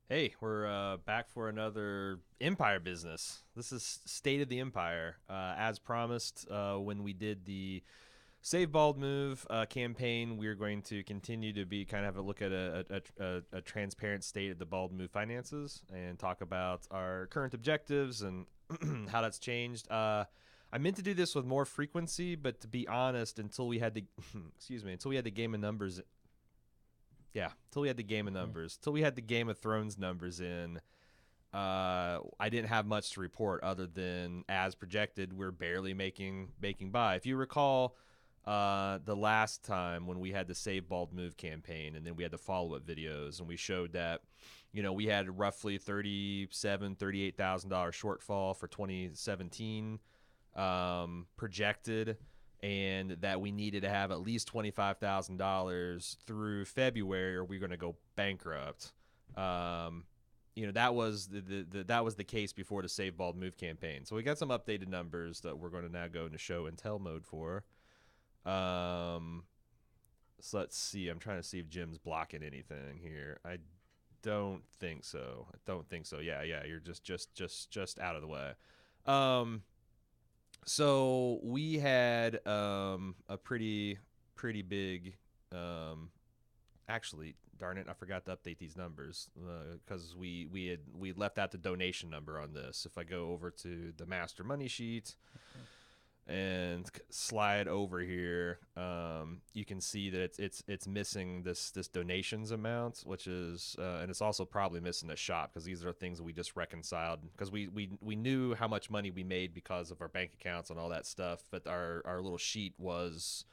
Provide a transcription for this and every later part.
Hey, we're back for another Empire business. This is State of the Empire. As promised, when we did the Save Bald Move campaign, we're going to continue to be kind of have a look at a transparent state of the Bald Move finances and talk about our current objectives and how that's changed. I meant to do this with more frequency, but to be honest, until we had the excuse me, until we had the game of numbers till we had the Game of Mhm. Numbers, till we had the Game of Thrones numbers in. I didn't have much to report other than, as projected, we're barely making by. If you recall, the last time when we had the Save Bald Move campaign, and then we had the follow up videos, and we showed that, we had roughly $38,000 shortfall for 2017 projected, and that we needed to have at least $25,000 through February, or we're going to go bankrupt. That was that was the case before the Save Bald Move campaign. So we got some updated numbers that we're going to now go into show and tell mode for. Um, so let's see. I'm trying to see if Jim's blocking anything here. I don't think so. Yeah. You're just out of the way. Um, so we had a pretty big actually, darn it, I forgot to update these numbers because we left out the donation number on this. If I go over to the master money sheet and slide over here, you can see that it's missing this donations amount, which is and it's also probably missing a shop because these are things that we just reconciled because we knew how much money we made because of our bank accounts and all that stuff, but our little sheet was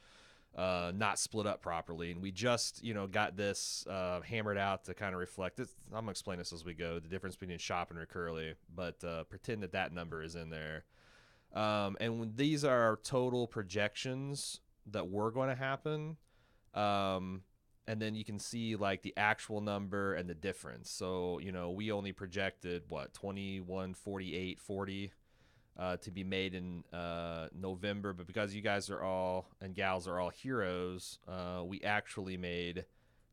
not split up properly, and we just got this hammered out to kind of reflect it. I'm gonna explain this as we go, the difference between shop and recurly, but pretend that number is in there. And when these are our total projections that were going to happen, and then you can see like the actual number and the difference. So we only projected what 2148.40 to be made in November, but because you guys are all and gals are all heroes, we actually made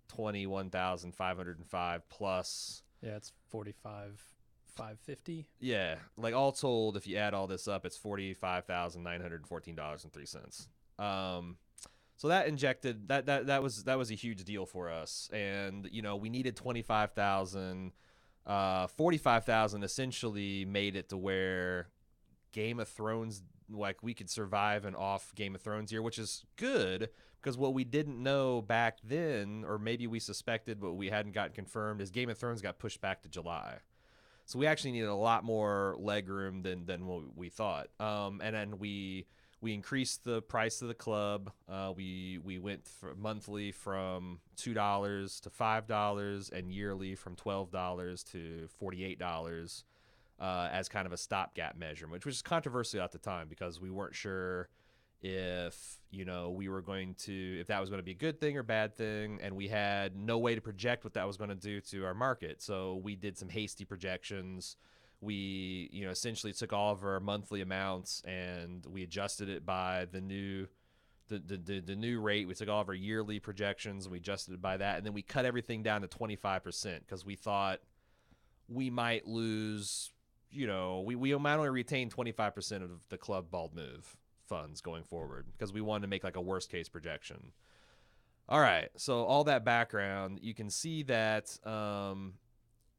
21,505 plus. Yeah, it's 45,550. Yeah, like all told, if you add all this up, it's $45,914.03. So that injected that was a huge deal for us, and we needed 25,000. 45,000 essentially made it to where Game of Thrones, like we could survive an off Game of Thrones year, which is good because what we didn't know back then, or maybe we suspected but we hadn't gotten confirmed, is Game of Thrones got pushed back to July. So we actually needed a lot more leg room than what we thought. And then we increased the price of the club. We went monthly from $2 to $5, and yearly from $12 to $48 as kind of a stopgap measure, which was controversial at the time because we weren't sure if we were going to if that was going to be a good thing or bad thing, and we had no way to project what that was going to do to our market. So we did some hasty projections. We essentially took all of our monthly amounts and we adjusted it by the new the new rate. We took all of our yearly projections and we adjusted it by that, and then we cut everything down to 25% because we thought we might lose. We might only retain 25% of the club Bald Move funds going forward because we wanted to make like a worst case projection. All right, so all that background, you can see that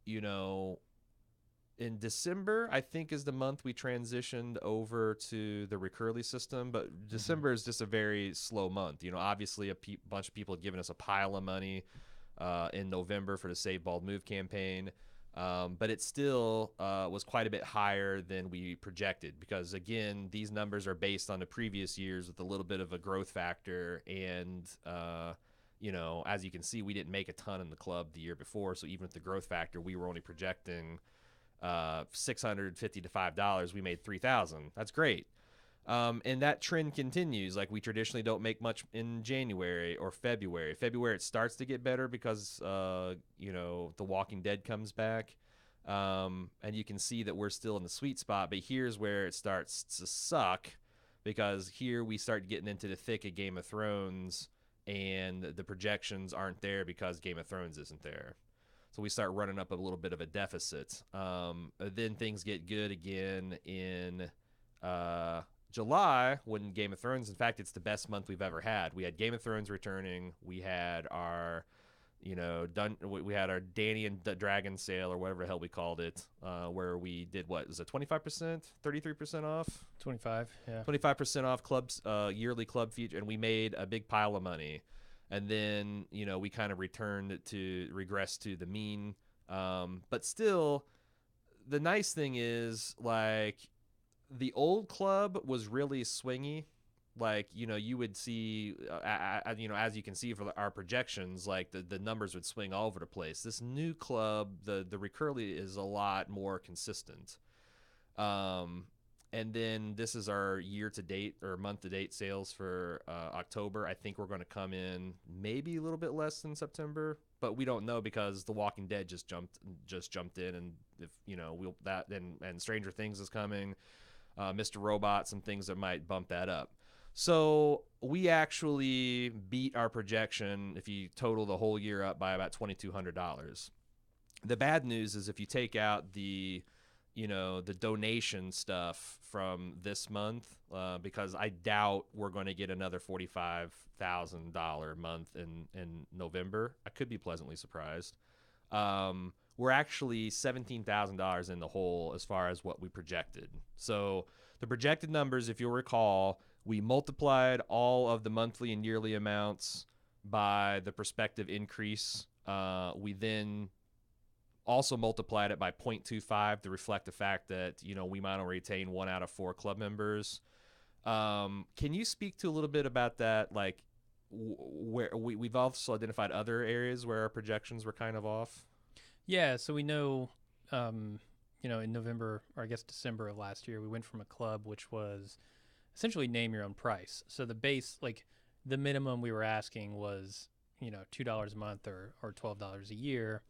you know in December, I think, is the month we transitioned over to the Recurly system. But Hmm. December is just a very slow month. Obviously, bunch of people had given us a pile of money in November for the Save Bald Move campaign. But it still was quite a bit higher than we projected because, again, these numbers are based on the previous years with a little bit of a growth factor. And, as you can see, we didn't make a ton in the club the year before. So even with the growth factor, we were only projecting 650 to $5. We made 3,000. That's great. And that trend continues. Like we traditionally don't make much in January or February. February it starts to get better because The Walking Dead comes back, and you can see that we're still in the sweet spot. But here's where it starts to suck because here we start getting into the thick of Game of Thrones, and the projections aren't there because Game of Thrones isn't there. So we start running up a little bit of a deficit. Then things get good again in July when Game of Thrones. In fact, it's the best month we've ever had. We had Game of Thrones returning. We had our, we had our Danny and Dragon sale or whatever the hell we called it, where we did what was it 25%, 33% off, 25, yeah, 25% off clubs, yearly club feature, and we made a big pile of money. And then we kind of regressed to the mean, but still, the nice thing is like the old club was really swingy. Like, you would see, as you can see for our projections, like the numbers would swing all over the place. This new club, the Recurly, is a lot more consistent. And then this is our year-to-date or month-to-date sales for October. I think we're going to come in maybe a little bit less than September, but we don't know because The Walking Dead just jumped in, and if and Stranger Things is coming, Mr. Robot, some things that might bump that up. So we actually beat our projection if you total the whole year up by about $2,200. The bad news is if you take out the donation stuff from this month, because I doubt we're going to get another $45,000 month in November. I could be pleasantly surprised. We're actually $17,000 in the hole as far as what we projected. So the projected numbers, if you'll recall, we multiplied all of the monthly and yearly amounts by the prospective increase. We then also multiplied it by 0.25 to reflect the fact that we might only retain 1 out of 4 club members. Can you speak to a little bit about that? Like where we've also identified other areas where our projections were kind of off. Yeah, so we know, in November, or I guess December of last year, we went from a club which was essentially name your own price. So the base, like the minimum we were asking was, $2 a month or $12 a year.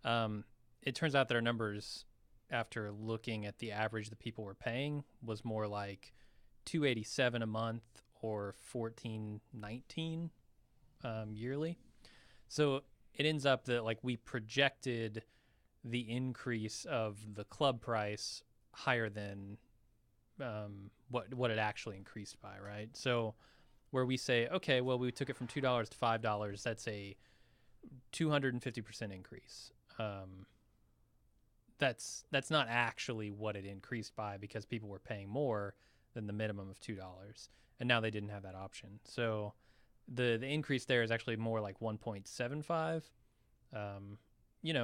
It turns out that our numbers, after looking at the average that people were paying, was more like $287 a month or $14.19 yearly. So it ends up that like we projected the increase of the club price higher than what it actually increased by, right? So where we say, okay, well, we took it from $2 to $5, that's a 250% increase. That's not actually what it increased by because people were paying more than the minimum of $2, and now they didn't have that option. So the increase there is actually more like 1.75,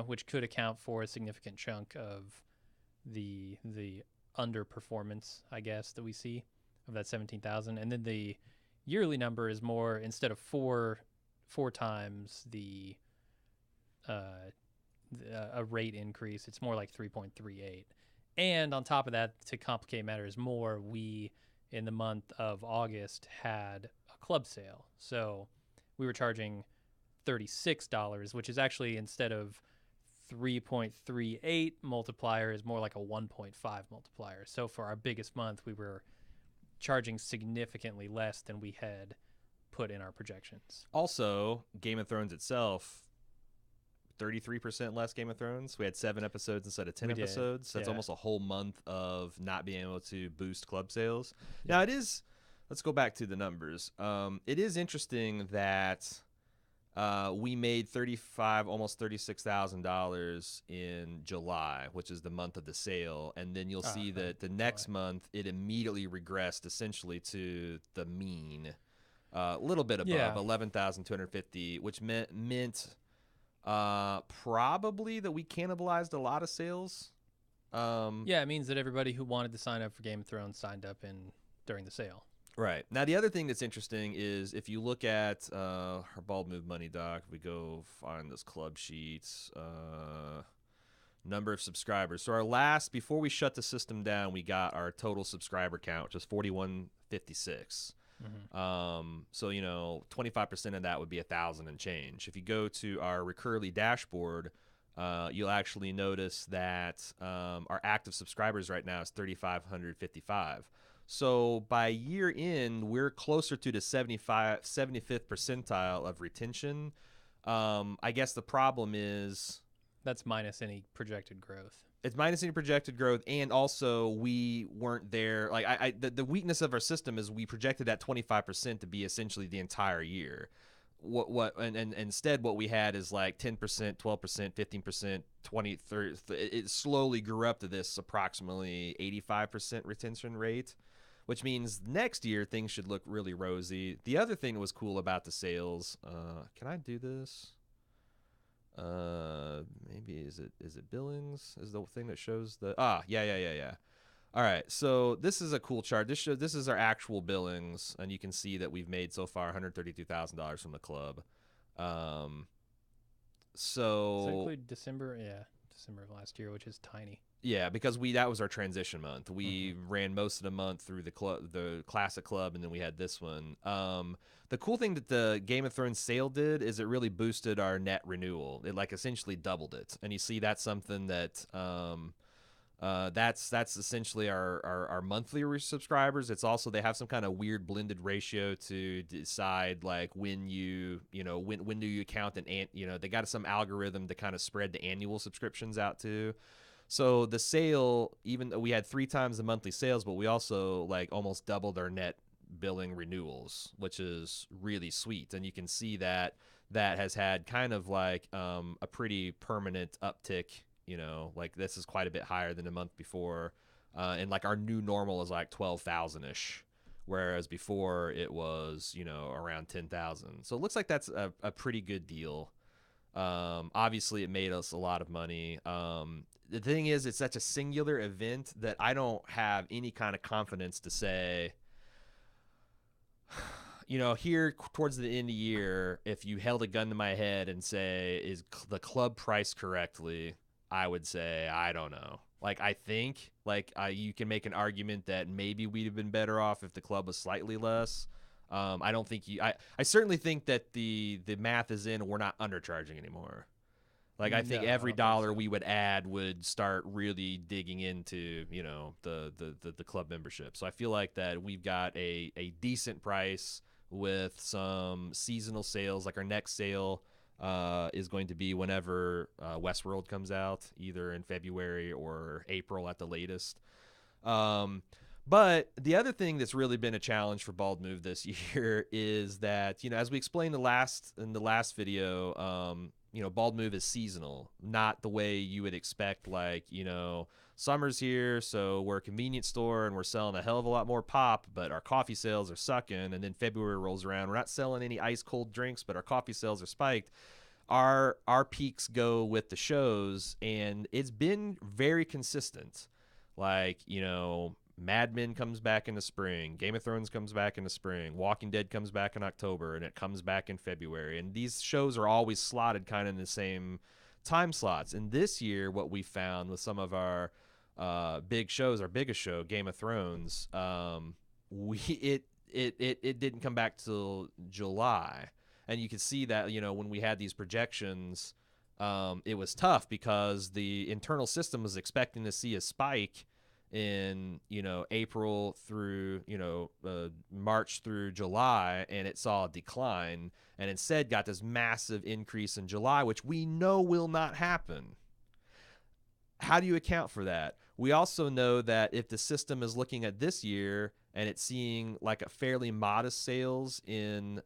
which could account for a significant chunk of the underperformance, I guess, that we see of that 17,000. And then the yearly number is more, instead of four times a rate increase, it's more like 3.38. And on top of that, to complicate matters more, we in the month of August had a club sale. So we were charging $36, which is actually, instead of 3.38 multiplier, is more like a 1.5 multiplier. So for our biggest month, we were charging significantly less than we had put in our projections. Also, Game of Thrones itself, 33% less Game of Thrones. We had 7 episodes instead of 10 episodes. That's almost a whole month of not being able to boost club sales. Yeah. Now it is, let's go back to the numbers. It is interesting that we made almost $36,000 in July, which is the month of the sale, and then you'll see that the next month it immediately regressed essentially to the mean, a little bit above 11,250, which meant probably that we cannibalized a lot of sales. It means that everybody who wanted to sign up for Game of Thrones signed up during the sale. Right. Now, the other thing that's interesting is if you look at our Bald Move Money doc, we go find those club sheets, number of subscribers. So before we shut the system down, we got our total subscriber count, which is 4,156. Mm-hmm. So 25% of that would be 1,000 and change. If you go to our Recurly dashboard, you'll actually notice that our active subscribers right now is 3,555. So by year end, we're closer to the 75th percentile of retention. I guess the problem is That's minus any projected growth. It's minus any projected growth, and also we weren't there. Like the weakness of our system is we projected that 25% to be essentially the entire year. And instead what we had is like 10%, 12%, 15%, 20, 30. It slowly grew up to this approximately 85% retention rate, which means next year things should look really rosy. The other thing that was cool about the sales, can I do this? Maybe is it billings is the thing that shows the yeah. All right, so this is a cool chart. This is our actual billings, and you can see that we've made so far $132,000 from the club. Does that include December? Yeah, December of last year, which is tiny. Yeah, because that was our transition month. We ran most of the month through the classic club, and then we had this one. The cool thing that the Game of Thrones sale did is it really boosted our net renewal. It like essentially doubled it, and you see that's something that that's essentially our monthly subscribers. It's also they have some kind of weird blended ratio to decide like when do you count they got some algorithm to kind of spread the annual subscriptions out to. So the sale, even though we had 3 times the monthly sales, but we also like almost doubled our net billing renewals, which is really sweet. And you can see that has had kind of like a pretty permanent uptick. Like this is quite a bit higher than the month before, and like our new normal is like 12,000-ish, whereas before it was around 10,000. So it looks like that's a pretty good deal. Obviously it made us a lot of money. The thing is, it's such a singular event that I don't have any kind of confidence to say, here towards the end of the year, if you held a gun to my head and say, is the club priced correctly? I would say, I don't know. Like, I think you can make an argument that maybe we'd have been better off if the club was slightly less. I don't think I certainly think that the math is in, we're not undercharging anymore. Like, I think every dollar we would add would start really digging into, the club membership. So I feel like that we've got a decent price with some seasonal sales. Like our next sale is going to be whenever Westworld comes out, either in February or April at the latest. But the other thing that's really been a challenge for Bald Move this year is that, as we explained in the last video, Bald Move is seasonal, not the way you would expect. Like, summer's here, so we're a convenience store and we're selling a hell of a lot more pop, but our coffee sales are sucking. And then February rolls around, we're not selling any ice cold drinks, but our coffee sales are spiked. Our peaks go with the shows, and it's been very consistent. Like, Mad Men comes back in the spring, Game of Thrones comes back in the spring, Walking Dead comes back in October, and it comes back in February. And these shows are always slotted kind of in the same time slots. And this year, what we found with some of our big shows, our biggest show, Game of Thrones, it didn't come back till July. And you can see that, when we had these projections, it was tough because the internal system was expecting to see a spike in April through March through July, and it saw a decline, and instead got this massive increase in July, which we know will not happen. How do you account for that? We also know that if the system is looking at this year and it's seeing like a fairly modest sales in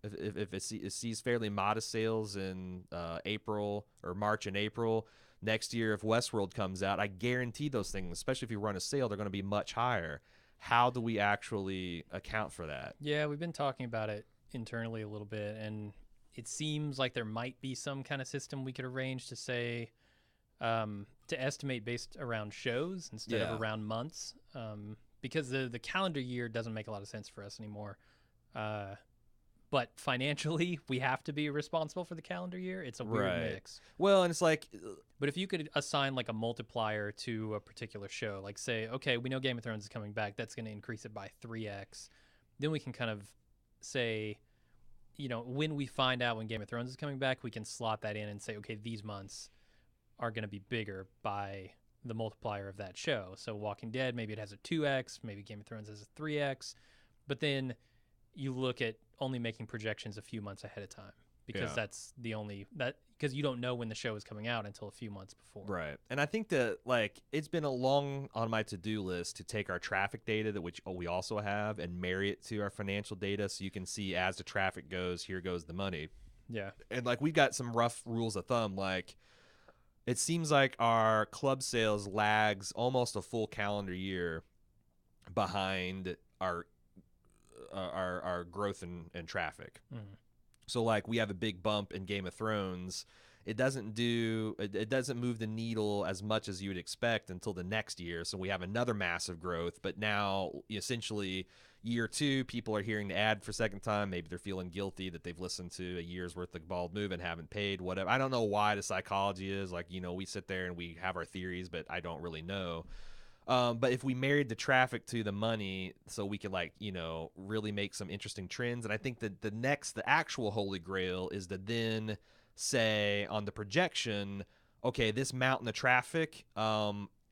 if it sees fairly modest sales in April or March and April, next year, if Westworld comes out, I guarantee those things, especially if you run a sale, they're going to be much higher. How do we actually account for that? Yeah, we've been talking about it internally a little bit, and it seems like there might be some kind of system we could arrange to say, to estimate based around shows instead of around months, because the calendar year doesn't make a lot of sense for us anymore. But financially, we have to be responsible for the calendar year. It's a weird mix. Well, and it's like... But if you could assign like a multiplier to a particular show, like say, okay, we know Game of Thrones is coming back. That's going to increase it by 3x. Then we can kind of say, when we find out when Game of Thrones is coming back, we can slot that in and say, okay, these months are going to be bigger by the multiplier of that show. So Walking Dead, maybe it has a 2x. Maybe Game of Thrones has a 3x. But then you look at only making projections a few months ahead of time, because Yeah. that's the only that because you don't know when the show is coming out until a few months before. Right. And I think that like it's been a long on my to-do list to take our traffic data that which we also have and marry it to our financial data so you can see as the traffic goes, here goes the money. Yeah. And like we've got some rough rules of thumb like it seems like our club sales lags almost a full calendar year behind our growth and traffic. Mhm. So like we have a big bump in Game of Thrones. It doesn't move the needle as much as you would expect until the next year. So we have another massive growth, but now essentially year 2 people are hearing the ad for a second time. Maybe they're feeling guilty that they've listened to a year's worth of Bald Move and haven't paid whatever. I don't know why the psychology is like, we sit there and we have our theories, but I don't really know. But if we married the traffic to the money, so we could really make some interesting trends. And I think that the actual holy grail is to then say on the projection, okay, this mountain of traffic,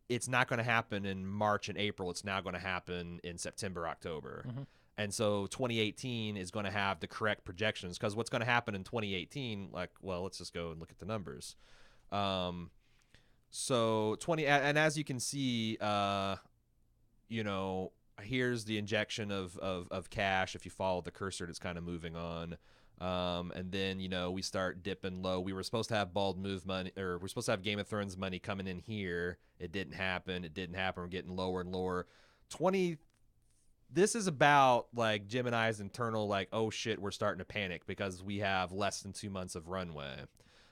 it's not going to happen in March and April. It's now going to happen in September, October. Mhm. And so 2018 is going to have the correct projections because what's going to happen in 2018, let's just go and look at the numbers. So 20, and as you can see, here's the injection of cash. If you follow the cursor, it's kind of moving on. And then, we start dipping low. We were supposed to have Bald Move money, or we're supposed to have Game of Thrones money coming in here. It didn't happen. We're getting lower and lower. This is about like Jim and I's internal, like, oh shit, we're starting to panic because we have less than 2 months of runway.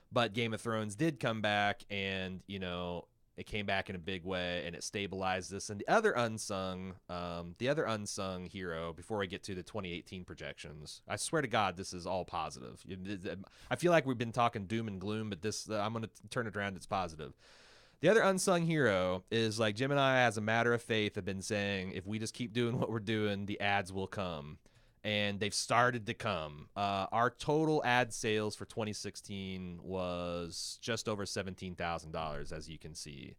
But Game of Thrones did come back, and it came back in a big way, and it stabilized this. And the other unsung hero, before we get to the 2018 projections, I swear to God, this is all positive. I feel like we've been talking doom and gloom, but this I'm going to turn it around. It's positive. The other unsung hero is like Jim and I, as a matter of faith, have been saying, if we just keep doing what we're doing, the ads will come. And they've started to come. Our total ad sales for 2016 was just over $17,000, as you can see,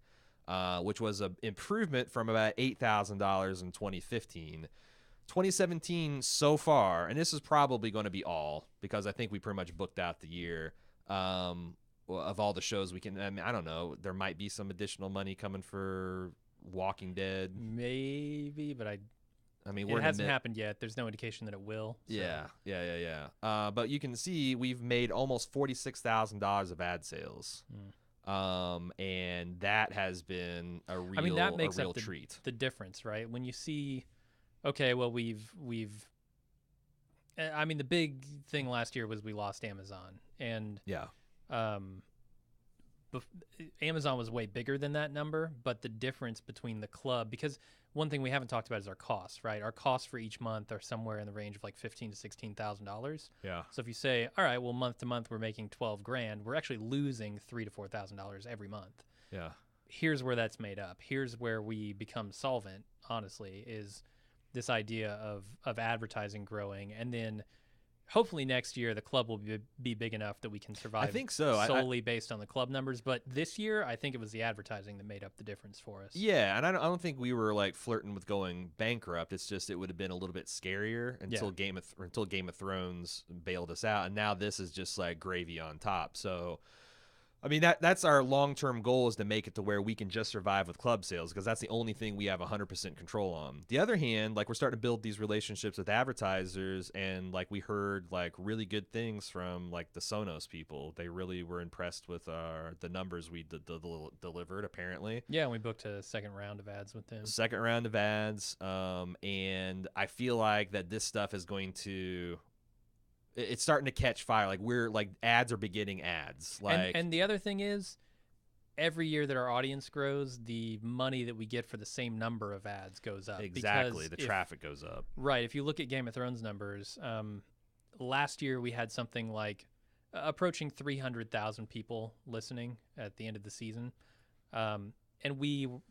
which was an improvement from about $8,000 in 2015. 2017 so far, and this is probably going to be all because I think we pretty much booked out the year of all the shows we can. I mean, I don't know. There might be some additional money coming for Walking Dead. Maybe, but it hasn't happened yet. There's no indication that it will. So. Yeah. But you can see we've made almost $46,000 of ad sales. And that has been a real, that makes real up treat. The difference, right? When you see, okay, well, we've the big thing last year was we lost Amazon, and Amazon was way bigger than that number, but the difference between the club, because one thing we haven't talked about is our costs, right? Our costs for each month are somewhere in the range of like $15,000 to $16,000. Yeah. So if you say, all right, well, month to month we're making $12,000, we're actually losing $3,000 to $4,000 every month. Yeah. Here's where that's made up. Here's where we become solvent. Honestly, is this idea of advertising growing, and then hopefully next year the club will be big enough that we can survive. I think so. Solely based on the club numbers. But this year, I think it was the advertising that made up the difference for us. Yeah, and I don't think we were like flirting with going bankrupt. It's just it would have been a little bit scarier until Game of Thrones bailed us out, and now this is just like gravy on top. So. I mean, that's our long-term goal, is to make it to where we can just survive with club sales, because that's the only thing we have 100% control on. The other hand, like, we're starting to build these relationships with advertisers, and like we heard like really good things from like the Sonos people. They really were impressed with the numbers we delivered, apparently. Yeah, and we booked a second round of ads with them. Second round of ads, and I feel like that this stuff is going to. It's starting to catch fire. Like, we're like, ads are beginning ads. Like, and the other thing is, every year that our audience grows, the money that we get for the same number of ads goes up. Exactly, the traffic goes up. Right. If you look at Game of Thrones numbers, last year we had something like approaching 300,000 people listening at the end of the season. And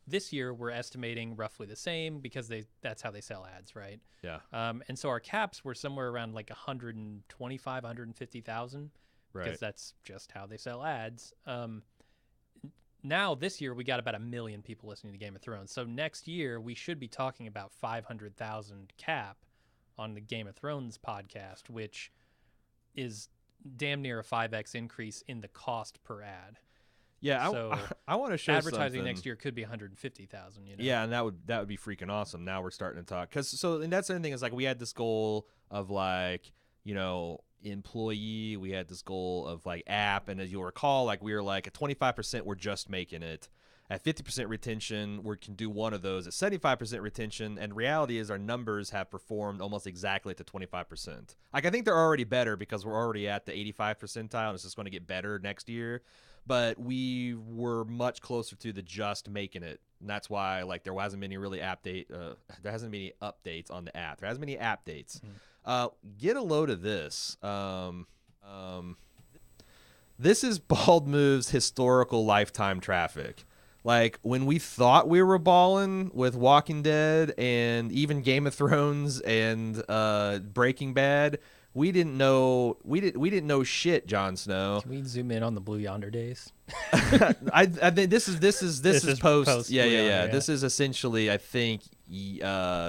this year we're estimating roughly the same, because that's how they sell ads, right? Yeah. And so our caps were somewhere around like 125, 150,000, because that's just how they sell ads. Now this year we got about 1 million people listening to Game of Thrones. So next year we should be talking about 500,000 cap on the Game of Thrones podcast, which is damn near a 5x increase in the cost per ad. Yeah, So I want to show advertising something. next year could be 150,000. You know. Yeah, and that would be freaking awesome. Now we're starting to talk and that's the other thing is like we had this goal of like employee, we had this goal of like app, and as you'll recall, like we were like at 25% we're just making it. At 50% retention, we can do one of those. At 75% retention, and reality is our numbers have performed almost exactly to 25%. Like I think they're already better because we're already at the 85 percentile, and it's just going to get better next year. But we were much closer to the just making it, and that's why like there hasn't been any really there hasn't been any updates on the app. There hasn't been any updates. Get a load of this. This is Bald Move's historical lifetime traffic. Like when we thought we were balling with Walking Dead and even Game of Thrones and Breaking Bad, we didn't know shit, Jon Snow. Can we zoom in on the Blue Yonder days? I think this is post. Yeah. Blue Yonder, This is essentially I think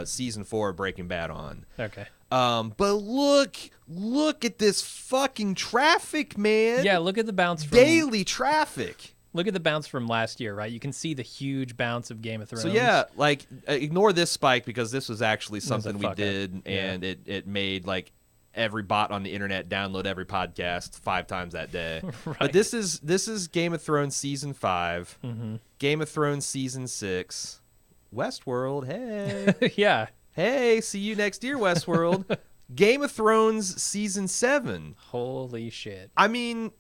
season 4 of Breaking Bad on. Okay. But look at this fucking traffic, man. Yeah, look at the bounce from daily traffic. Look at the bounce from last year, right? You can see the huge bounce of Game of Thrones. So yeah, like ignore this spike because this was actually something we did, up. and it made like every bot on the internet download every podcast 5 times that day. Right. But this is Game of Thrones season 5, Game of Thrones season 6, Westworld. Hey, yeah. Hey, see you next year, Westworld. Game of Thrones season 7. Holy shit! I mean.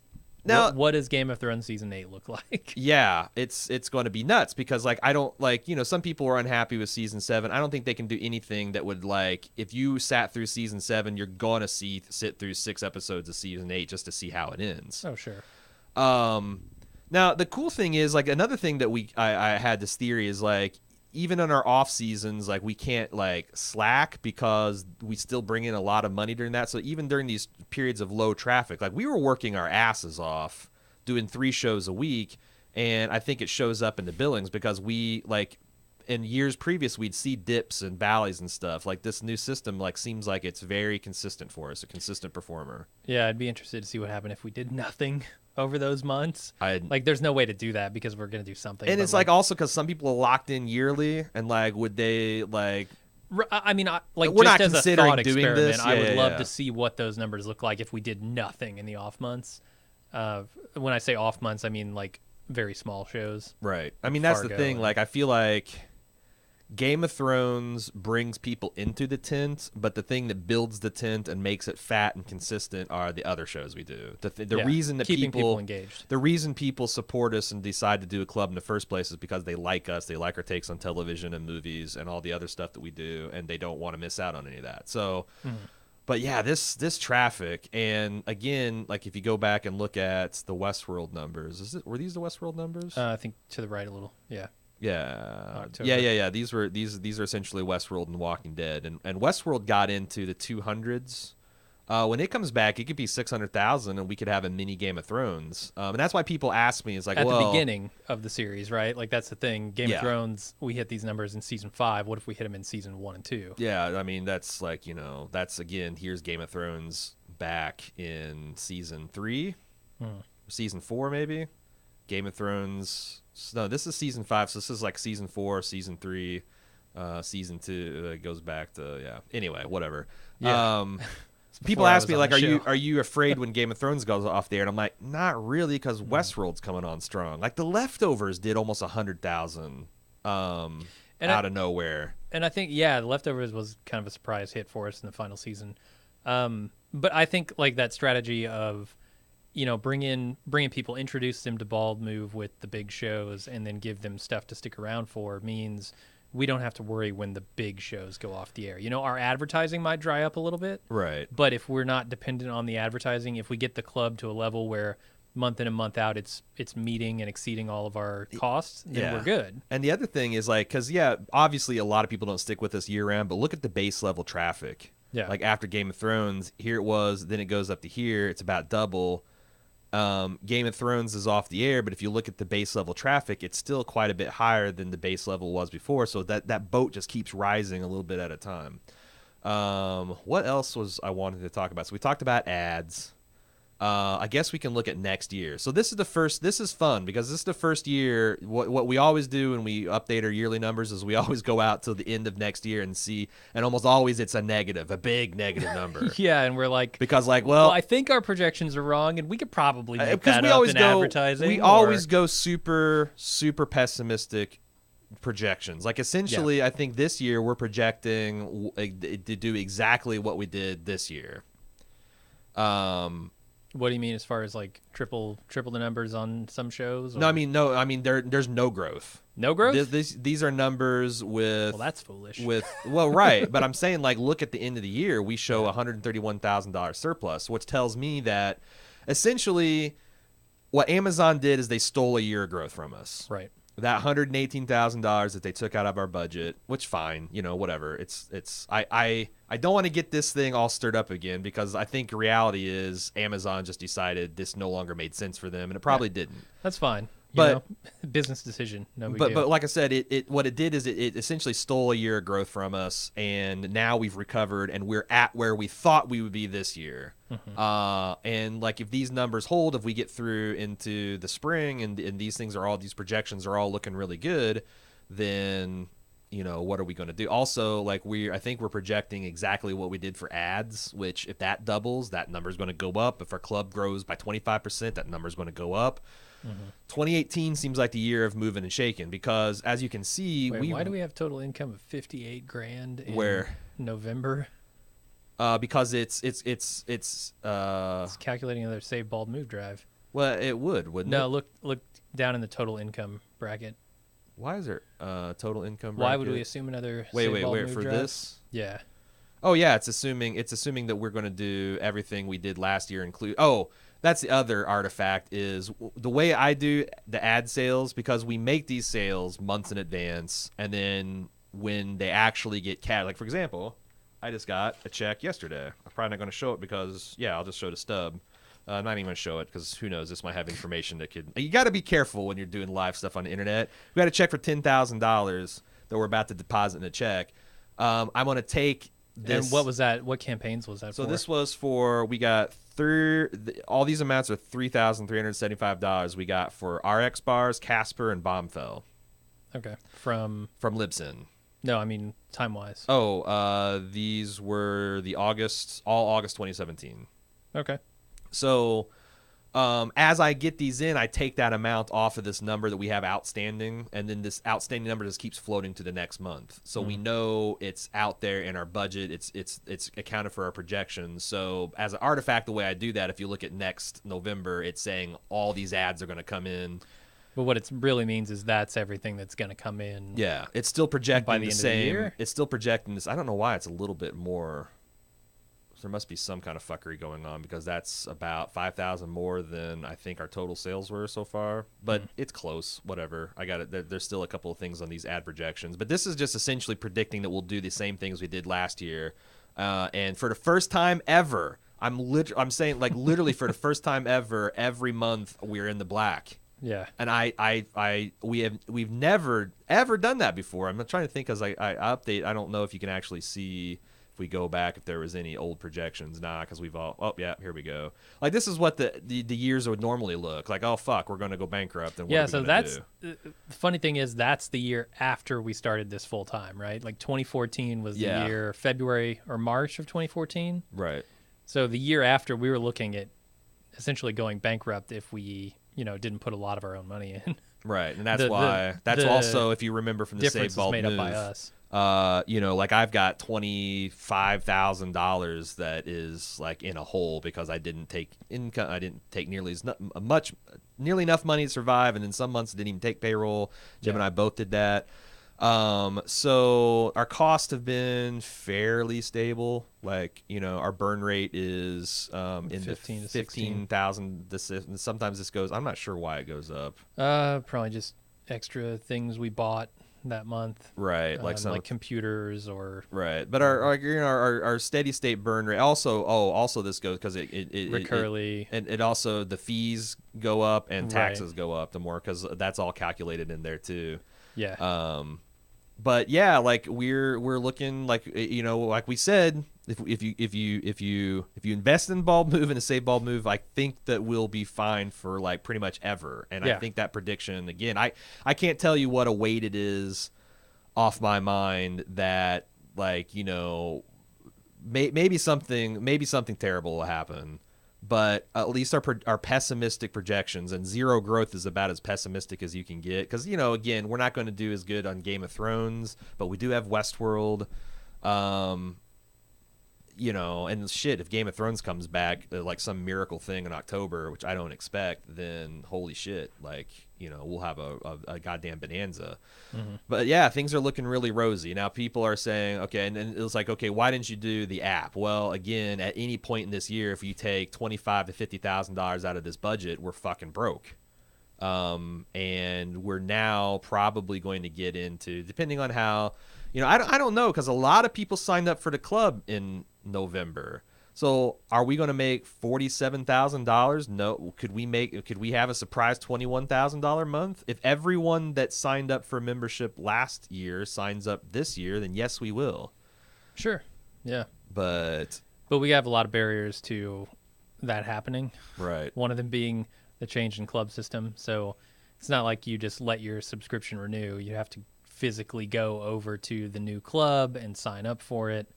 Now, what does Game of Thrones season 8 look like? Yeah, it's going to be nuts because like I don't like some people are unhappy with season 7. I don't think they can do anything that would like if you sat through season 7, you're gonna sit through 6 episodes of season 8 just to see how it ends. Oh sure. Now the cool thing is like another thing that I had this theory is like even in our off seasons, like we can't like slack because we still bring in a lot of money during that. So even during these periods of low traffic, like we were working our asses off doing 3 shows a week. And I think it shows up in the billings because we like in years previous, we'd see dips and valleys and stuff. Like this new system, like seems like it's very consistent for us, a consistent performer. Yeah. I'd be interested to see what happened if we did nothing over those months. Like there's no way to do that because we're going to do something. And it's like also because some people are locked in yearly and like, would they like, I mean, like we're just not as considering a thought doing experiment, this. I would love yeah. to see what those numbers look like if we did nothing in the off months. When I say off months, I mean like very small shows. Right. I mean, that's the thing. Like, I feel like Game of Thrones brings people into the tent, but the thing that builds the tent and makes it fat and consistent are the other shows we do. The reason that keeping people engaged. The reason people support us and decide to do a club in the first place is because they like us, they like our takes on television and movies and all the other stuff that we do, and they don't want to miss out on any of that. So, but yeah, this traffic, and again, like if you go back and look at the Westworld numbers, were these the Westworld numbers? I think to the right a little. Yeah. Yeah. October. Yeah. These are essentially Westworld and Walking Dead, and Westworld got into the 200s. When it comes back, it could be 600,000, and we could have a mini Game of Thrones. And that's why people ask me, "Is like, at well, the beginning of the series, right? Like that's the thing. Game of Thrones, we hit these numbers in season 5. What if we hit them in season 1 and 2? Yeah, I mean that's like that's again. Here's Game of Thrones back in season 3, season 4 maybe. Game of Thrones. No, this is season 5, so this is like season 4, season 3, season 2. It goes back to Anyway, whatever. Yeah. People ask me like, are you afraid when Game of Thrones goes off the air? And I'm like, not really, because Westworld's coming on strong. Like The Leftovers did almost 100,000 out of nowhere. And I think The Leftovers was kind of a surprise hit for us in the final season. But I think like that strategy of bringing people, introduce them to Bald Move with the big shows, and then give them stuff to stick around for means we don't have to worry when the big shows go off the air. Our advertising might dry up a little bit, right? But if we're not dependent on the advertising, if we get the club to a level where month in and month out it's meeting and exceeding all of our costs, then we're good. And the other thing is like, because obviously a lot of people don't stick with us year round, but look at the base level traffic. Yeah, like after Game of Thrones, here it was, then it goes up to here, it's about double. Game of Thrones is off the air, but if you look at the base level traffic, it's still quite a bit higher than the base level was before. So that boat just keeps rising a little bit at a time. What else was I wanted to talk about? So we talked about ads. I guess we can look at next year. So this is the first. This is fun because this is the first year. What we always do when we update our yearly numbers is we always go out till the end of next year and see. And almost always it's a negative, a big negative number. Yeah, and we're like, because like, well, I think our projections are wrong, and we could probably make that we up always in go, advertising. We always go super pessimistic projections. Like essentially, I think this year we're projecting to do exactly what we did this year. What do you mean as far as like triple the numbers on some shows? Or? No, I mean there's no growth. No growth? These are numbers with. Well, that's foolish. Well, right, but I'm saying like look at the end of the year, we show $131,000 surplus, which tells me that essentially what Amazon did is they stole a year of growth from us. Right. That $118,000 that they took out of our budget, which fine, whatever. I don't want to get this thing all stirred up again because I think reality is Amazon just decided this no longer made sense for them, and it probably didn't. That's fine. But business decision. No big but deal. but like I said, what it did is it essentially stole a year of growth from us, and now we've recovered and we're at where we thought we would be this year. And like if these numbers hold, if we get through into the spring and these projections are all looking really good, then what are we going to do? Also, like I think we're projecting exactly what we did for ads, which if that doubles, that number is going to go up. If our club grows by 25%, that number is going to go up. 2018 seems like the year of moving and shaking because, as you can see, why do we have total income of $58,000 in November? Because it's calculating another Save Bald Move drive. Well, it wouldn't it? No, look down in the total income bracket. Why is there total income bracket? Why would we assume another Save Bald Move for drive? this? Yeah. Oh yeah, it's assuming that we're going to do everything we did last year include. Oh, that's the other artifact is the way I do the ad sales, because we make these sales months in advance, and then when they actually get like for example, I just got a check yesterday. I'm probably not going to show it because I'll just show the stub. I'm not even going to show it because who knows, this might have information that could. You got to be careful when you're doing live stuff on the internet. We got a check for $10,000 that we're about to deposit in a check. I'm going to take this. And what was that? What campaigns was that for? So this was for, we got all these amounts are $3,375 we got for RX Bars, Casper, and Bombfell. Okay. From Libsyn. No, I mean time-wise. Oh, these were all August 2017. Okay. So as I get these in, I take that amount off of this number that we have outstanding, and then this outstanding number just keeps floating to the next month. So we know it's out there in our budget. It's accounted for our projections. So as an artifact, the way I do that, if you look at next November, it's saying all these ads are going to come in. But what it really means is that's everything that's going to come in. Yeah, it's still projecting by the end same. Of the year? It's still projecting this. I don't know why it's a little bit more. There must be some kind of fuckery going on because that's about 5,000 more than I think our total sales were so far. But it's close. Whatever. I got it. There's still a couple of things on these ad projections, but this is just essentially predicting that we'll do the same things we did last year. And for the first time ever, I'm saying like literally for the first time ever, every month we're in the black. Yeah. And we've never ever done that before. I'm trying to think as I update. I don't know if you can actually see. We go back if there was any old projections. Because we've all here we go. Like this is what the years would normally look like. Oh fuck, we're gonna go bankrupt. And so that's the funny thing is that's the year after we started this full time, right? Like 2014 was the year, February or March of 2014, right? So the year after, we were looking at essentially going bankrupt if we didn't put a lot of our own money in. Right, and that's why. That's also, if you remember from the Save Bald Move, made up by us. Like I've got $25,000 that is like in a hole because I didn't take income. I didn't take nearly enough money to survive, and then some months didn't even take payroll. Jim and I both did that. So our costs have been fairly stable. Like, our burn rate is in 15 the to 15,000. Sometimes this goes, I'm not sure why it goes up. Probably just extra things we bought that month. Right. Like computers or. Right. But our steady state burn rate also this goes because it recurrently. It also, the fees go up and taxes go up the more, because that's all calculated in there too. Yeah. But yeah, like we're looking like, like we said, If you invest in Bald Move and a save Bald Move, I think that we'll be fine for like pretty much ever. And I Yeah. think that prediction again, I can't tell you what a weight it is off my mind that like maybe something terrible will happen, but at least our pessimistic projections, and zero growth is about as pessimistic as you can get, because again, we're not going to do as good on Game of Thrones, but we do have Westworld. And shit, if Game of Thrones comes back like some miracle thing in October, which I don't expect, then holy shit, like we'll have a goddamn bonanza. Mm-hmm. But yeah, things are looking really rosy. Now people are saying, okay, and it was like, okay, why didn't you do the app? Well, again, at any point in this year, if you take $25,000 to $50,000 out of this budget, we're fucking broke. And we're now probably going to get into, depending on how, I don't know, because a lot of people signed up for the club in November. So are we going to make $47,000? No. Could we have a surprise $21,000 month? If everyone that signed up for membership last year signs up this year, then yes, we will. Sure. Yeah. But we have a lot of barriers to that happening. Right. One of them being the change in club system. So it's not like you just let your subscription renew. You have to physically go over to the new club and sign up for it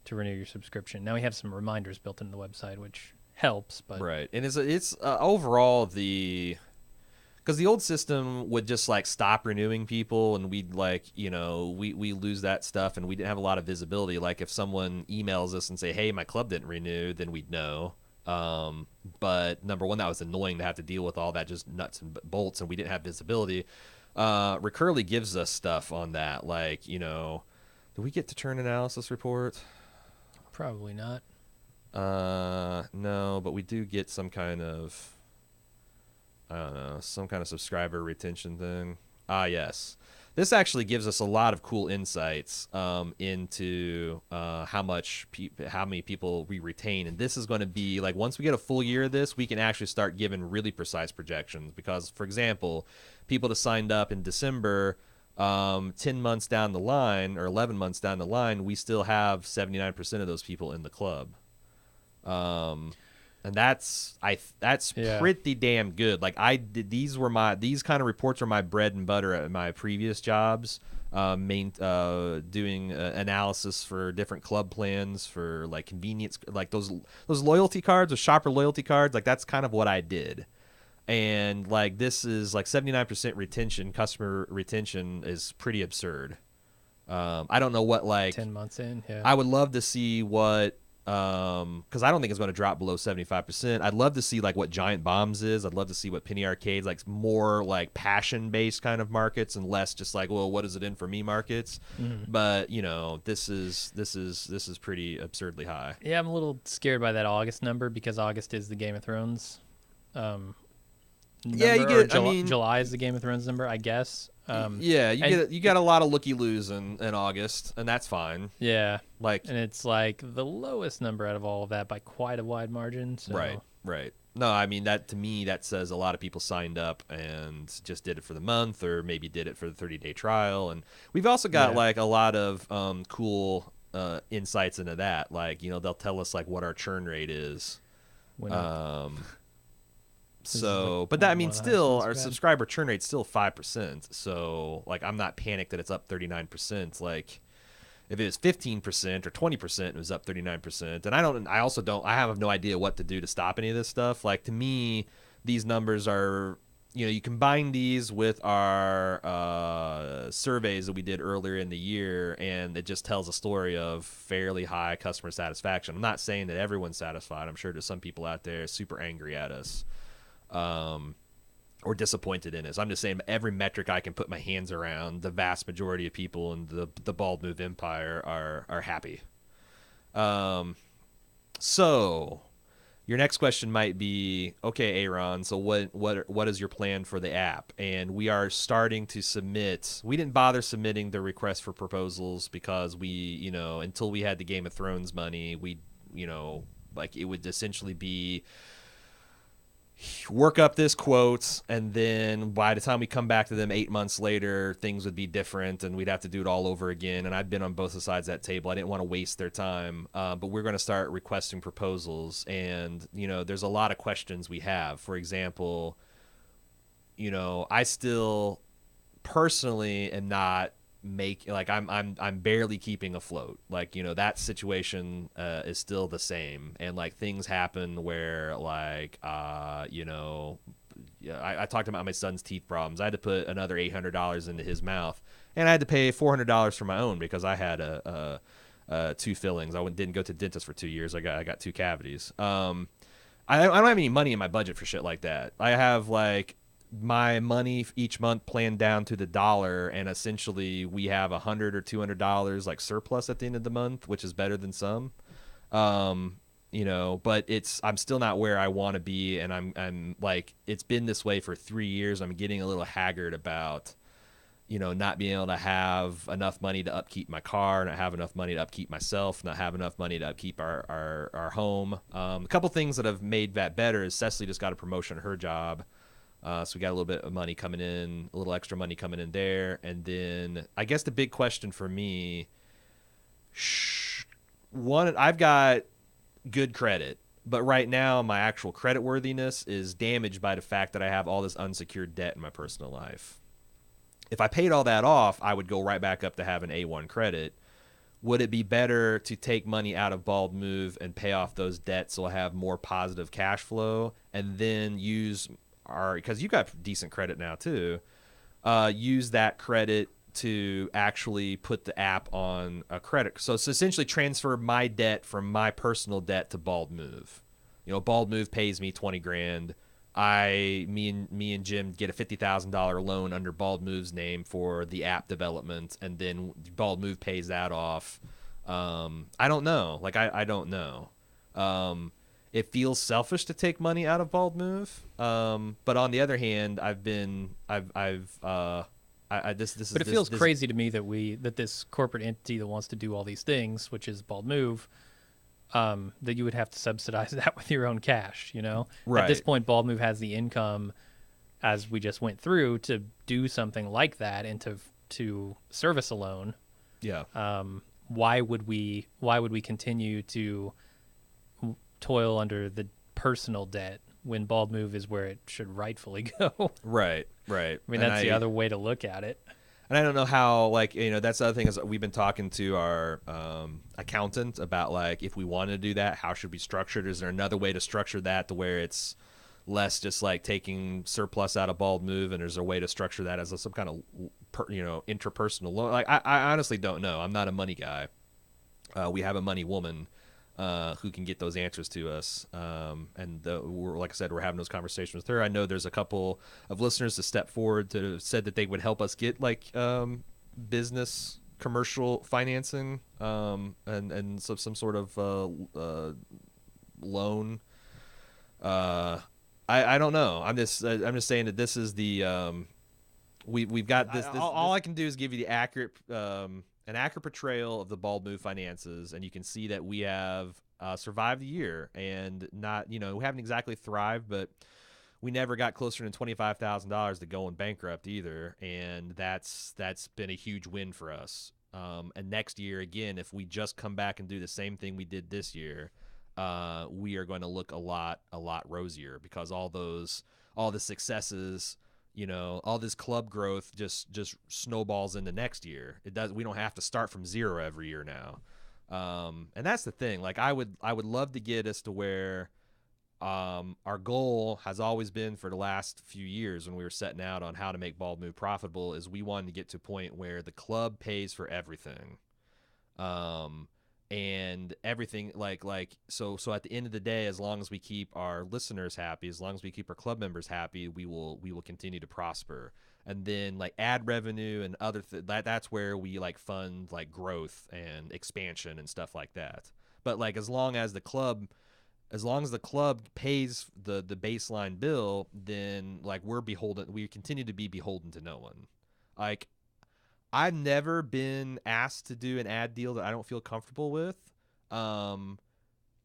to renew your subscription. Now we have some reminders built into the website, which helps. But right, and it's overall because the old system would just like stop renewing people, and we'd like we lose that stuff, and we didn't have a lot of visibility. Like if someone emails us and say, "Hey, my club didn't renew," then we'd know. But number one, that was annoying to have to deal with all that just nuts and bolts, and we didn't have visibility. Recurly gives us stuff on that, like do we get to churn analysis report? probably not. No, but we do get some kind of, I don't know, some kind of subscriber retention thing. Yes. This actually gives us a lot of cool insights into how many people we retain, and this is going to be like, once we get a full year of this, we can actually start giving really precise projections. Because, for example, people that signed up in December, 10 months down the line or 11 months down the line, we still have 79% of those people in the club. And that's pretty damn good. Like these kind of reports were my bread and butter at my previous jobs. Doing analysis for different club plans for like convenience, like those loyalty cards, those shopper loyalty cards. Like that's kind of what I did. And like this is like 79% retention, customer retention is pretty absurd. I don't know what, like 10 months in. Yeah. I would love to see what, because I don't think it's going to drop below 75%. I'd love to see like what Giant Bombs is. I'd love to see what Penny Arcade's, like more like passion based kind of markets and less just like, well, what is it in for me markets. Mm-hmm. But this is pretty absurdly high. Yeah, I'm a little scared by that August number, because August is the Game of Thrones. Yeah, you get. July is the Game of Thrones number, I guess. You got a lot of looky-loos in August, and that's fine. Yeah, like, and it's like the lowest number out of all of that by quite a wide margin. So. Right. No, I mean that, to me, that says a lot of people signed up and just did it for the month, or maybe did it for the 30-day trial. And we've also got like a lot of cool insights into that. Like they'll tell us like what our churn rate is. So, but that, I mean, still, our subscriber churn rate's still 5%. So, like, I'm not panicked that it's up 39%. Like, if it was 15% or 20%, it was up 39%. And I have no idea what to do to stop any of this stuff. Like, to me, these numbers are, you combine these with our surveys that we did earlier in the year, and it just tells a story of fairly high customer satisfaction. I'm not saying that everyone's satisfied. I'm sure there's some people out there super angry at us. Or disappointed in us. I'm just saying, every metric I can put my hands around, the vast majority of people in the Bald Move empire are happy. So your next question might be, okay, Aaron, so what is your plan for the app? And we are starting to submit. We didn't bother submitting the request for proposals because we, until we had the Game of Thrones money, we, like it would essentially be, work up this quote, and then by the time we come back to them 8 months later, things would be different and we'd have to do it all over again. And I've been on both sides of that table. I didn't want to waste their time, but we're going to start requesting proposals. And there's a lot of questions we have. For example, I still personally am not I'm barely keeping afloat. That situation is still the same, and things happen where I talked about my son's teeth problems. I had to put another $800 into his mouth, and I had to pay $400 for my own because I had two fillings. I didn't go to the dentist for 2 years. I got two cavities. I don't have any money in my budget for shit like that. I have my money each month planned down to the dollar, and essentially we have $100 or $200 surplus at the end of the month, which is better than some. But I'm still not where I want to be, and I'm it's been this way for 3 years. I'm getting a little haggard about not being able to have enough money to upkeep my car, not have enough money to upkeep myself, not have enough money to upkeep our home. A couple things that have made that better is Cecily just got a promotion at her job. So we got a little bit of money coming in, a little extra money coming in there. And then I guess the big question for me, I've got good credit, but right now my actual credit worthiness is damaged by the fact that I have all this unsecured debt in my personal life. If I paid all that off, I would go right back up to having A1 credit. Would it be better to take money out of Bald Move and pay off those debts so I have more positive cash flow, and then use because you got decent credit now too, use that credit to actually put the app on a credit. So it's essentially transfer my debt from my personal debt to Bald Move. Bald Move pays me 20 grand. Me and Jim get a $50,000 loan under Bald Move's name for the app development, and then Bald Move pays that off. I don't know. I don't know. It feels selfish to take money out of Bald Move, but on the other hand, But it feels crazy to me that this corporate entity that wants to do all these things, which is Bald Move, that you would have to subsidize that with your own cash. Right. At this point, Bald Move has the income, as we just went through, to do something like that and to service a loan. Yeah. Why would we continue to toil under the personal debt when Bald Move is where it should rightfully go? Right. I mean, that's the other way to look at it. And I don't know how, that's the other thing is we've been talking to our accountant about, if we want to do that, how should we structure it? Is there another way to structure that to where it's less just taking surplus out of Bald Move, and is there a way to structure that as some kind of, interpersonal loan? I honestly don't know. I'm not a money guy. We have a money woman who can get those answers to us. Like I said, we're having those conversations with her. I know there's a couple of listeners that stepped forward to said that they would help us get business commercial financing and some sort of loan. I don't know. I'm just saying that this is the we've got this. All I can do is give you the accurate. An accurate portrayal of the Bald Move finances, and you can see that we have survived the year, and not, we haven't exactly thrived, but we never got closer than $25,000 to going bankrupt either, and that's been a huge win for us. And next year, again, if we just come back and do the same thing we did this year, we are going to look a lot rosier, because all the successes, all this club growth just snowballs into next year. We don't have to start from zero every year now. And that's the thing. I would love to get us to where our goal has always been for the last few years when we were setting out on how to make Bald Move profitable, is we wanted to get to a point where the club pays for everything. And everything so at the end of the day, as long as we keep our listeners happy, as long as we keep our club members happy, we will continue to prosper. And then ad revenue and other that's where we fund growth and expansion and stuff like that. But as long as the club pays the baseline bill, then we continue to be beholden to no one. I've never been asked to do an ad deal that I don't feel comfortable with.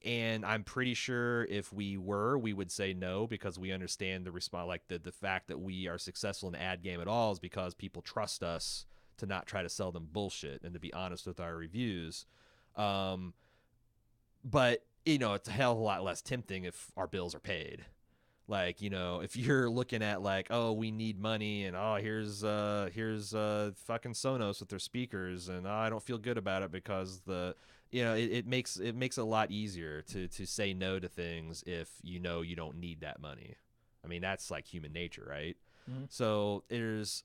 And I'm pretty sure if we were, we would say no, because we understand the response. Like the fact that we are successful in the ad game at all is because people trust us to not try to sell them bullshit and to be honest with our reviews. But it's a hell of a lot less tempting if our bills are paid. Like, if you're looking at like, oh, we need money, and oh, here's fucking Sonos with their speakers, and I don't feel good about it because it makes it a lot easier to say no to things if you don't need that money. I mean, that's like human nature, right? Mhm. So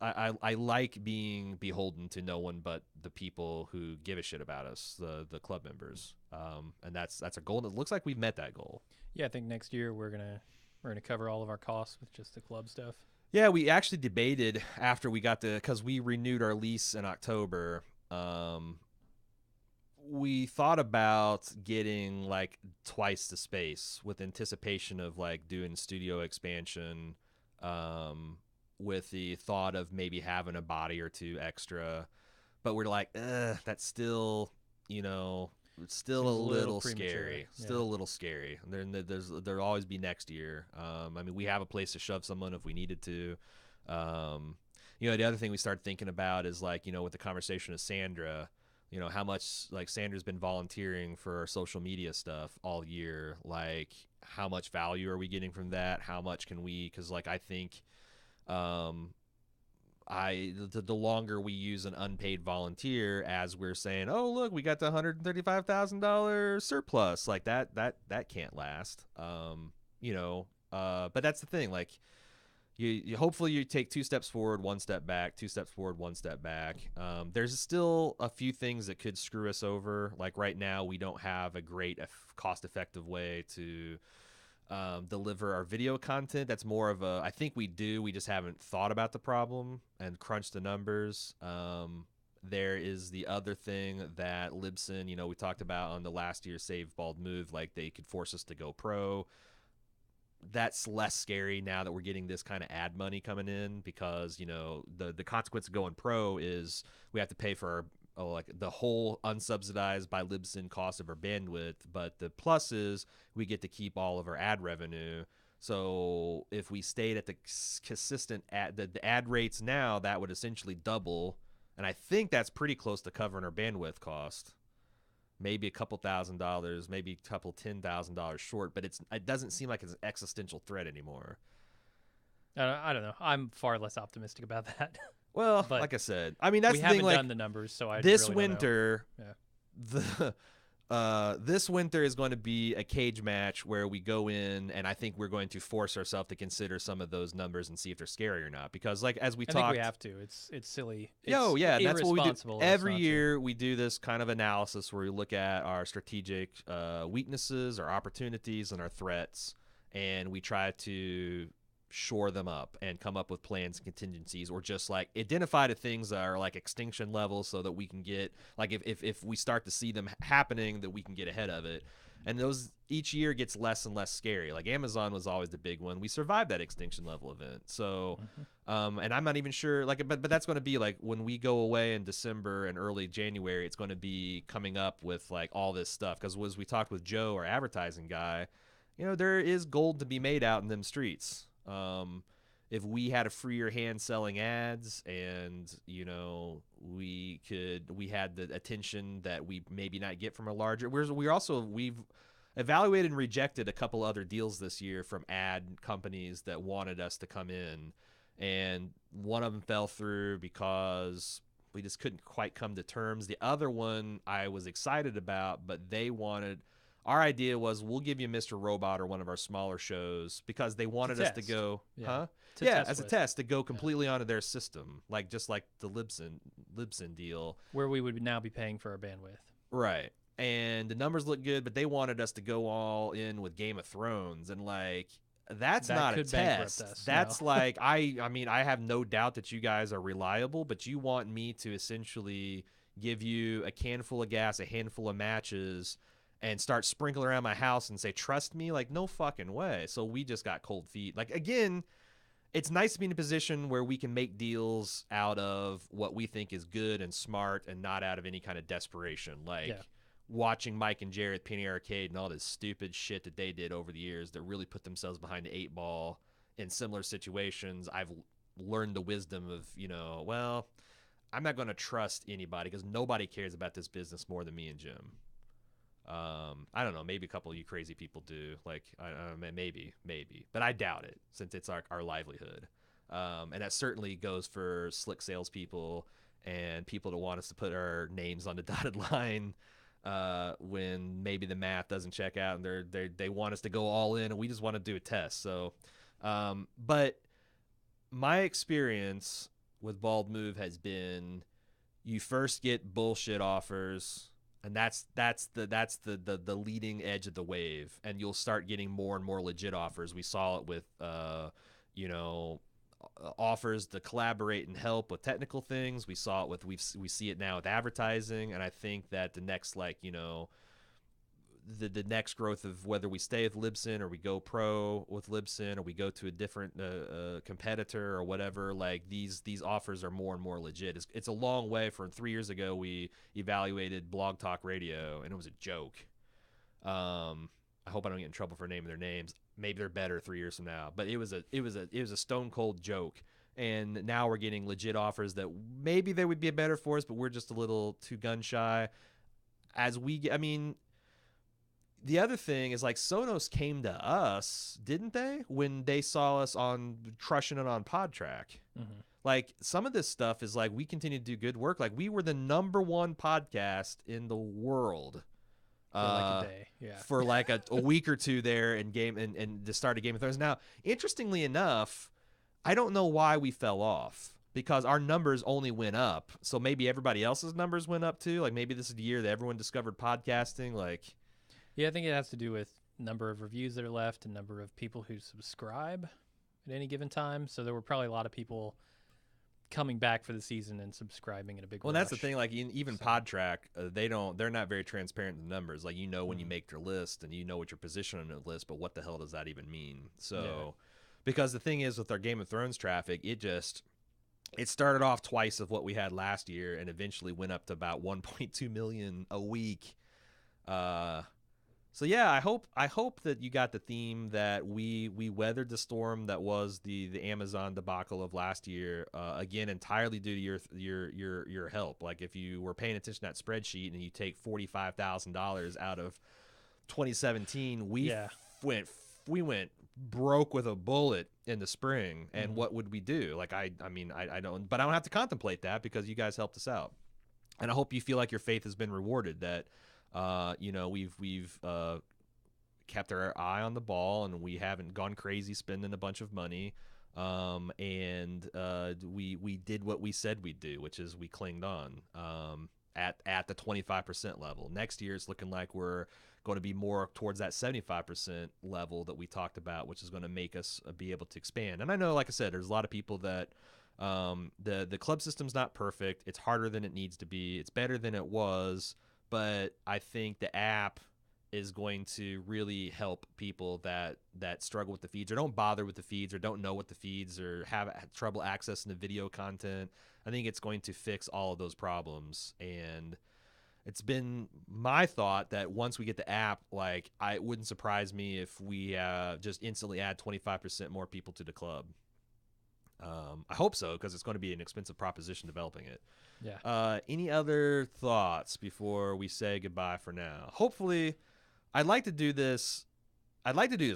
I like being beholden to no one but the people who give a shit about us, the club members, and that's a goal. And it looks like we've met that goal. Yeah, I think next year we're gonna cover all of our costs with just the club stuff. Yeah, we actually debated after we got because we renewed our lease in October. We thought about getting like twice the space with anticipation of like doing studio expansion, with the thought of maybe having a body or two extra. But we're like, that's still, it's still Seems a little premature. scary. Yeah. Still a little scary. There'll always be next year. I mean, we have a place to shove someone if we needed to. The other thing we started thinking about is like, with the conversation of Sandra, how much like Sandra's been volunteering for our social media stuff all year. Like, how much value are we getting from that? How much can we? Because like I think, the longer we use an unpaid volunteer, as we're saying, oh look, we got the $135,000 surplus, like that can't last. But that's the thing, like you hopefully you take 2 steps forward, 1 step back, 2 steps forward, 1 step back. There's still a few things that could screw us over. Like right now we don't have a great cost-effective way to deliver our video content. That's more of I think we just haven't thought about the problem and crunched the numbers. There is the other thing that Libsyn, we talked about on the last year's Save Bald Move, like they could force us to go pro. That's less scary now that we're getting this kind of ad money coming in, because the consequence of going pro is we have to pay for like the whole unsubsidized by Libsyn cost of our bandwidth, but the plus is we get to keep all of our ad revenue. So if we stayed at the consistent the ad rates now, that would essentially double, and I think that's pretty close to covering our bandwidth cost. Maybe a couple $1,000s, maybe a couple $10,000 short, but it doesn't seem like it's an existential threat anymore. I don't know. I'm far less optimistic about that. Well, But like I said, I mean, that's we the thing. haven't Like done the numbers, so I this really winter, don't know. this winter is going to be a cage match where we go in, and I think we're going to force ourselves to consider some of those numbers and see if they're scary or not. Because, like as we I talked, think we have to. It's silly. It's yeah, that's what we do. irresponsible of us Every not to. year we do this kind of analysis where we look at our strategic weaknesses, our opportunities, and our threats, and we try to shore them up and come up with plans and contingencies, or just like identify the things that are like extinction levels, so that we can get like if we start to see them happening, that we can get ahead of it. And those each year gets less and less scary. Like Amazon was always the big one. We survived that extinction level event. So and I'm not even sure like but that's going to be like when we go away in December and early January, it's going to be coming up with like all this stuff, because as we talked with Joe, our advertising guy, there is gold to be made out in them streets. If we had a freer hand selling ads, and we had the attention that we maybe not get from a larger, we've evaluated and rejected a couple other deals this year from ad companies that wanted us to come in, and one of them fell through because we just couldn't quite come to terms. The other one I was excited about, but our idea was, we'll give you Mr. Robot or one of our smaller shows, because they wanted us to go, as a test, to go completely onto their system, like just like the Libsyn deal, where we would now be paying for our bandwidth. right? And the numbers look good, but they wanted us to go all in with Game of Thrones, and like that's That not a could bankrupt test. us, That's no. like I mean, I have no doubt that you guys are reliable, but you want me to essentially give you a can full of gas, a handful of matches, and start sprinkling around my house and say, trust me? Like, no fucking way. So we just got cold feet. Like, again, it's nice to be in a position where we can make deals out of what we think is good and smart, and not out of any kind of desperation. Like, watching Mike and Jared Penny Arcade and all this stupid shit that they did over the years that really put themselves behind the 8 ball in similar situations, I've learned the wisdom of, well, I'm not going to trust anybody because nobody cares about this business more than me and Jim. I don't know. Maybe a couple of you crazy people do. Like, maybe, but I doubt it since it's our livelihood. And that certainly goes for slick salespeople and people that want us to put our names on the dotted line when maybe the math doesn't check out and they want us to go all in and we just want to do a test. So, but my experience with Bald Move has been you first get bullshit offers. And that's the leading edge of the wave, and you'll start getting more and more legit offers. We saw it with, offers to collaborate and help with technical things. We saw it with we see it now with advertising, and I think that the next the next growth of whether we stay with Libsyn or we go pro with Libsyn or we go to a different competitor or whatever, like these offers are more and more legit. It's a long way from 3 years ago. We evaluated Blog Talk Radio and it was a joke. I hope I don't get in trouble for naming their names. Maybe they're better 3 years from now, but it was a stone cold joke. And now we're getting legit offers that maybe they would be better for us, but we're just a little too gun shy. The other thing is like Sonos came to us, didn't they? When they saw us on crushing it on PodTrack. Mm-hmm. Like some of this stuff is like we continue to do good work. Like we were the #1 podcast in the world for like a day, yeah, for like a week or two there in and the start of Game of Thrones. Now, interestingly enough, I don't know why we fell off because our numbers only went up. So maybe everybody else's numbers went up too. Like maybe this is the year that everyone discovered podcasting. Like. Yeah, I think it has to do with number of reviews that are left and number of people who subscribe at any given time. So there were probably a lot of people coming back for the season and subscribing in a big rush. Well, that's the thing. Like even PodTrack, they're not very transparent in the numbers. Like when you make their list and what your position on the list, but what the hell does that even mean? So, because the thing is with our Game of Thrones traffic, it started off twice of what we had last year and eventually went up to about 1.2 million a week. So yeah, I hope that you got the theme that we weathered the storm that was the Amazon debacle of last year. Again, entirely due to your help. Like if you were paying attention to that spreadsheet and you take $45,000 out of 2017, we went broke with a bullet in the spring. And what would we do? Like I don't, but I don't have to contemplate that because you guys helped us out. And I hope you feel like your faith has been rewarded. That. We've kept our eye on the ball and we haven't gone crazy spending a bunch of money. And we did what we said we'd do, which is we clinged on at the 25% level. Next year it's looking like we're going to be more towards that 75% level that we talked about, which is going to make us be able to expand. And I know, like I said, there's a lot of people that the club system's not perfect. It's harder than it needs to be. It's better than it was. But I think the app is going to really help people that struggle with the feeds or don't bother with the feeds or don't know what the feeds or have trouble accessing the video content. I think it's going to fix all of those problems. And it's been my thought that once we get the app, like it wouldn't surprise me if we just instantly add 25% more people to the club. I hope so because it's going to be an expensive proposition developing it. Yeah. Any other thoughts before we say goodbye for now? Hopefully, I'd like to do this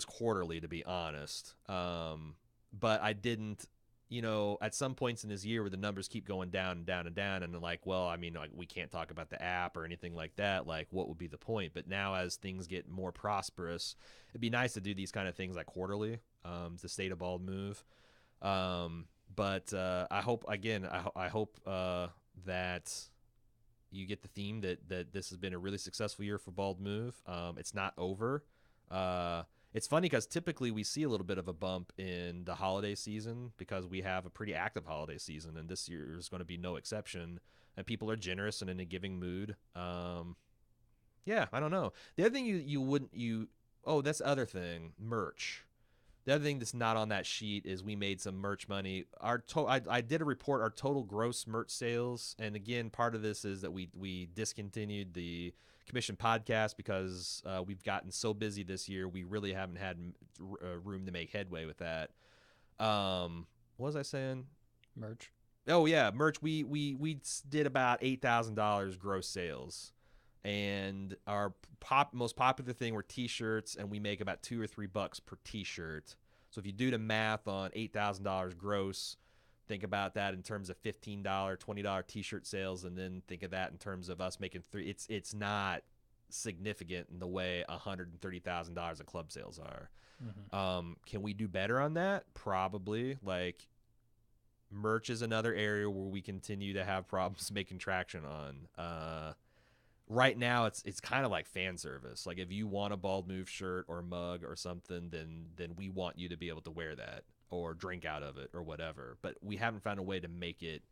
quarterly, to be honest. But I didn't, at some points in this year where the numbers keep going down and down and down, and like, well, I mean, like we can't talk about the app or anything like that. Like, what would be the point? But now, as things get more prosperous, it'd be nice to do these kind of things like quarterly. The State of Bald Move. But I hope that you get the theme that this has been a really successful year for Bald Move. It's not over. It's funny because typically we see a little bit of a bump in the holiday season because we have a pretty active holiday season, and this year is going to be no exception. And people are generous and in a giving mood. Yeah, I don't know. The other thing that's the other thing, merch. The other thing that's not on that sheet is we made some merch money. I did a report our total gross merch sales, and again, part of this is that we discontinued the commission podcast because we've gotten so busy this year. We really haven't had room to make headway with that. What was I saying? Merch. Oh yeah, merch. We did about $8,000 gross sales, and our most popular thing were T-shirts, and we make about $2 or $3 per T-shirt. So if you do the math on $8,000 gross, think about that in terms of $15, $20 T-shirt sales, and then think of that in terms of us making three. It's not significant in the way $130,000 of club sales are. Mm-hmm. Can we do better on that? Probably. Like, merch is another area where we continue to have problems making traction on. Right now it's kind of like fan service. Like, if you want a Bald Move shirt or mug or something, then we want you to be able to wear that or drink out of it or whatever. But we haven't found a way to make it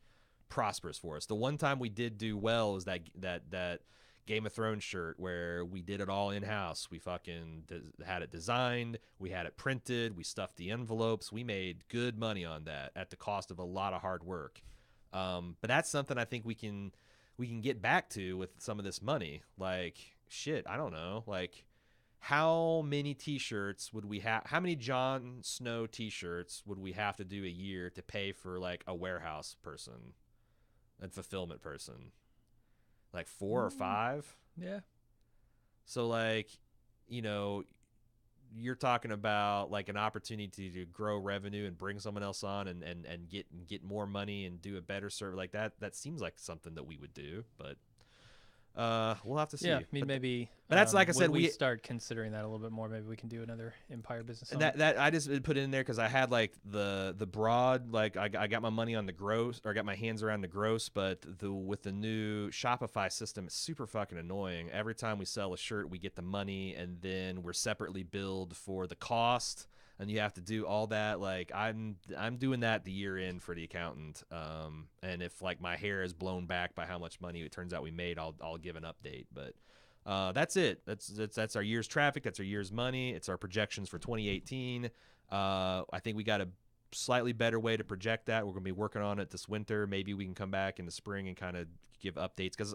prosperous for us. The one time we did do well is that Game of Thrones shirt where we did it all in house. We fucking had it designed, we had it printed, we stuffed the envelopes. We made good money on that at the cost of a lot of hard work. But that's something I think we can get back to with some of this money. Like, shit, I don't know. Like, how many T-shirts would we have? How many Jon Snow T-shirts would we have to do a year to pay for like a warehouse person and fulfillment person? Like 4 or 5? Yeah. So like, you know, you're talking about like an opportunity to grow revenue and bring someone else on and get more money and do a better service like that. That seems like something that we would do, but we'll have to see. Yeah, I mean, maybe. But that's like I said, we start considering that a little bit more. Maybe we can do another Empire Business and Summit. that I just put it in there because I had like the broad, like I got my money on the gross, or I got my hands around the gross, but with the new Shopify system, it's super fucking annoying. Every time we sell a shirt, we get the money, and then we're separately billed for the cost, and you have to do all that. Like, I'm doing that the year in for the accountant, and if like my hair is blown back by how much money it turns out we made, I'll give an update, but. That's it. That's our year's traffic. That's our year's money. It's our projections for 2018. I think we got a slightly better way to project that. We're going to be working on it this winter. Maybe we can come back in the spring and kind of give updates. Because,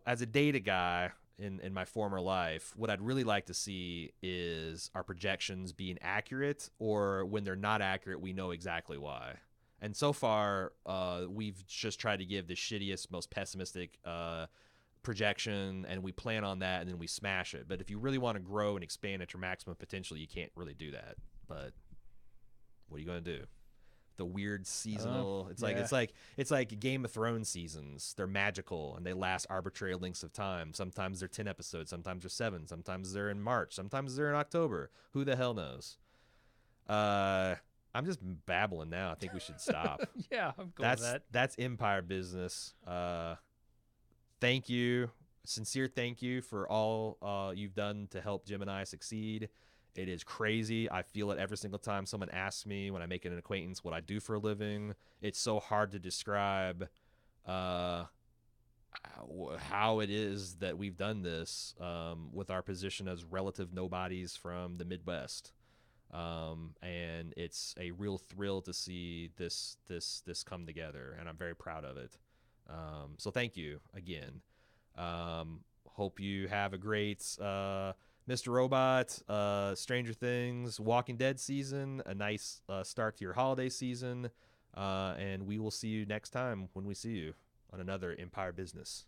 as a data guy in my former life, what I'd really like to see is our projections being accurate, or when they're not accurate, we know exactly why. And so far, we've just tried to give the shittiest, most pessimistic projection, and we plan on that, and then we smash it. But if you really want to grow and expand at your maximum potential, you can't really do that. But what are you going to do? The weird seasonal. It's like Game of Thrones seasons. They're magical and they last arbitrary lengths of time. Sometimes they're 10 episodes. Sometimes they're 7. Sometimes they're in March. Sometimes they're in October. Who the hell knows? I'm just babbling now. I think we should stop. Yeah, I'm cool with that. That's Empire Business. Thank you. Sincere thank you for all you've done to help Jim and I succeed. It is crazy. I feel it every single time someone asks me when I make an acquaintance what I do for a living. It's so hard to describe how it is that we've done this with our position as relative nobodies from the Midwest. And it's a real thrill to see this come together, and I'm very proud of it. So thank you again. Hope you have a great Mr. Robot, Stranger Things, Walking Dead season, a nice start to your holiday season, and we will see you next time when we see you on another Empire Business.